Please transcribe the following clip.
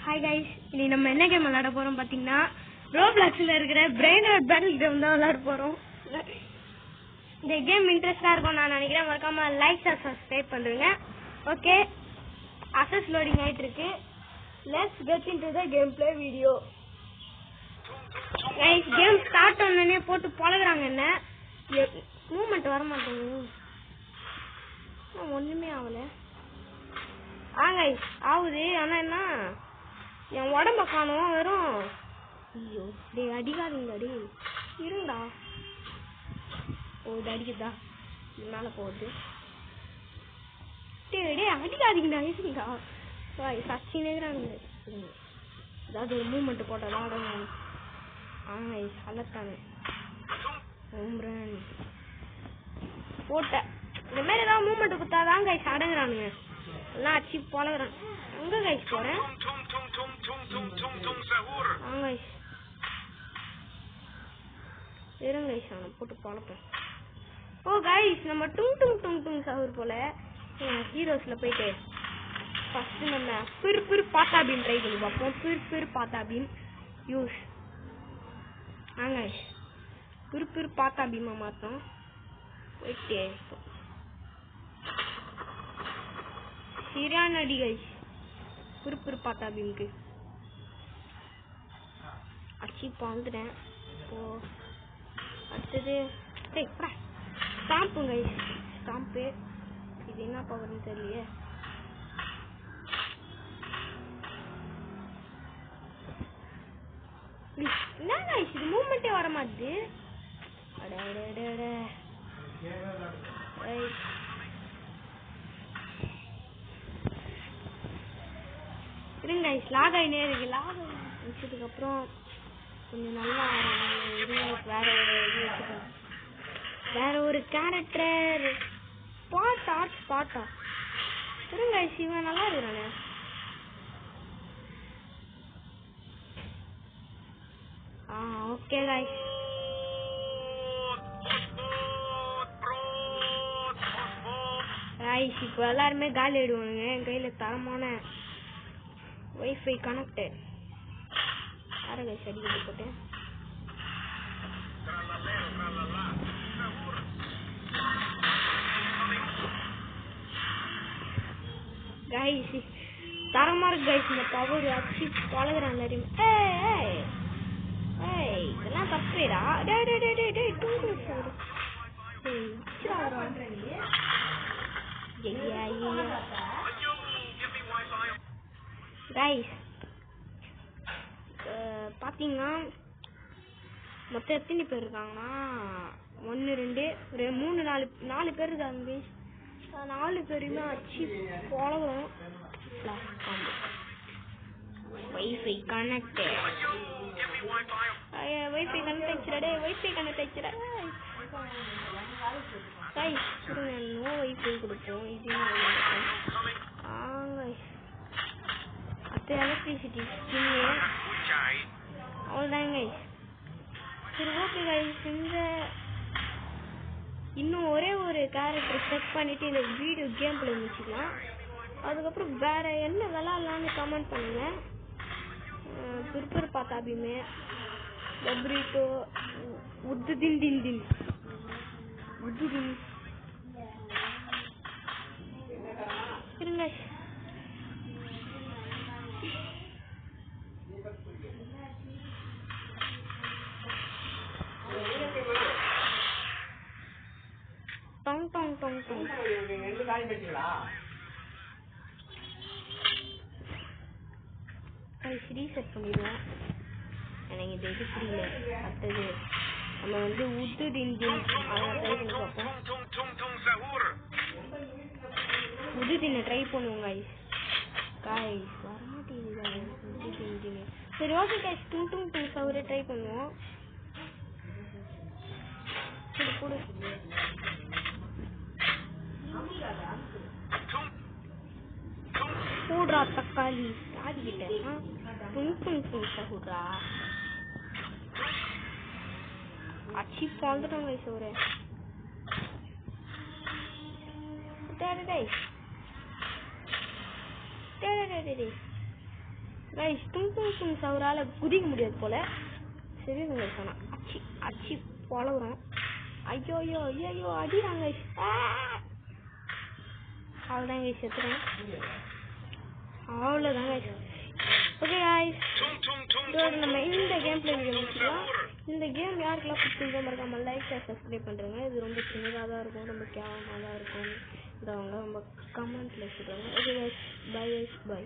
Hi guys, இனி நம்ம என்ன கேம் விளையாட போறோம் பாத்தீங்கன்னா ரோப்ளாக்ஸ்ல இருக்கிற பிரெயின் ராட் பேட்டில் கேம் தான் விளையாட போறோம். இந்த கேம் இன்ட்ரெஸ்டா இருக்கும் நான் நினைக்கிறேன். மறக்காம லைக் அண்ட் சப்ஸ்கிரைப் பண்ணுங்க. ஓகே, அசஸ் லோடிங் ஆயிட்டு இருக்கு. Let's get into the game play video. Guys, game start பண்ணனே போட்டு பழகுறாங்க. என்ன மூவ்மெண்ட் வர மாட்டேங்குது, ஒண்ணுமே ஆகல. கைஸ் ஆகுது, ஆனா என்ன என் உடம்ப காணும் வெறும். ஐயோ டே, அடிக்காதீங்க டே, இருங்கடா. ஓ இது அடிக்குதா, மேல போகுது. டே டே அடிக்காதீங்கடா, இருங்கடா. சச்சி நேராங்க ஏதாவது ஒரு மூவ்மெண்ட் போட்டதான் அடங்கும். அலட்டானு போட்ட இந்த மாதிரி ஏதாவது மூவ்மெண்ட் கொடுத்தாதான் கைஸ் அடங்குறானுங்க. எல்லாம் அடிச்சு பழகுறான். எங்க கைஸ் போறேன்? இருங்க கைஸ், அவனை போட்டு பழப்பேன். ஓ கைஸ், நம்ம டும் டும் டும் டும் சஹூர் போல ஹீரோஸ்ல போயிட்டு ஃபர்ஸ்ட் நம்ம பிறு பாத்தா பீம் ட்ரை பண்ணி பார்ப்போம். பிறு பாத்தா பீம் யூஸ். கைஸ் பிறு பாத்தா பீமா மாத்தோம். போயிட்டே சரியான அடி கைஸ். பிறு பாத்தா பீமுக்கு அச்சி வந்துட்டேன். இப்போ அடுத்தது ஸ்டாம்பு கைஸ். ஸ்டாம்பு இது என்ன பவர்னு தெரியலையே. என்ன கைஸ் இது மூவ்மெண்டே வர மாட்டுது. இருங்க கைஸ், லாக் ஆகினே இருக்கு. லாக் வச்சதுக்கு அப்புறம் கொஞ்சம் நல்லா வேற ஒரு கேரக்டர் ஸ்பாட்டா. இருங்க கைஸ், இவன் நல்லா இருக்கிறானே. ஓகே கைஸ், இப்போ எல்லாருமே காலி ஆயிடுவானுங்க. என் கையில தரமான வைஃபை கனெக்ட். யார கைஸ் அடிக்கடி போட்டேன். கைஸ் தரமா இருக்கு கைஸ். இந்த பவர் அடிச்சு பழகுறான் எல்லாரையும். இதெல்லாம் தப்பேடா. கைஸ் பாத்தீங்கன்னா மொத்தம் எத்தனை பேர் இருக்காங்கன்னா 1 2 3 4 பேர் இருக்காங்க. 4 பேருமே அச்சு பழகும். Wifi connect. வைஃபை கனெக்ட் ஆயிடுச்சுடா. வைஃபை கனெக்ட் ஆயிடுச்சுடா. கைஸ் நோ வைஃபை கொடுப்போம். இது அடுத்து எலக்ட்ரிசிட்டி அவ்வளோதான் கைஸ். சரி ஓகே கைஸ், இந்த இன்னும் ஒரே ஒரு கேரக்டர் செட் பண்ணிட்டு இந்த வீடியோ கேம் பிளே முடிச்சுக்கலாம். அதுக்கப்புறம் வேற என்ன விளாட்லான்னு கமெண்ட் பண்ணுங்க. பிறு பாத்தா பீமே, பப்ரிட்டோ, உத்து தின் தின் தின் உத்து தின். இருங்க டொங் டொங் டொங் டொங். ரீசெட் பண்ணிடுவோம். எனக்கு இந்த இது புரியல. அடுத்தது நம்ம வந்து உத்து தின் பார்ப்போம். உது தின்ன ட்ரை பண்ணுவோம் கைஸ். வரமாட்டேங்குது. சரி ஓகே கைஸ், டும் டும் டும் சவுரை ட்ரை பண்ணுவோம். போடு போடுறா தக்காளி ஆடிக்கிட்ட. டும் டும் டும் சவுரா அச்சி வந்துட்டோம் கைஸ். ஒரு கைஸ் டும் டும் டும் சவுரால குதிக்க முடியாது போல. சரி உங்க சொன்னா அச்சி அச்சி போலவரும். ஐயோ ஐயோ ஐயோ அடிறாங்க கைஸ். அவ்வளோதான் கைஸ் செத்துறேன். அவ்வளோதான் கைஸ். ஓகே கைஸ் நம்ம இந்த கேம் பிளே வீடியோ முடிச்சுக்கலாம். இந்த கேம் யாருக்கெல்லாம் பிடிச்சிருந்தோ மறக்காம லைக் சப்ஸ்கிரைப் பண்ணுறேங்க. இது ரொம்ப சின்னதாக தான் இருக்கும், ரொம்ப கேவலமாக தான் இருக்கும். இதவங்க ரொம்ப கமெண்ட்ல சொல்கிறாங்க. Okay guys bye guys bye.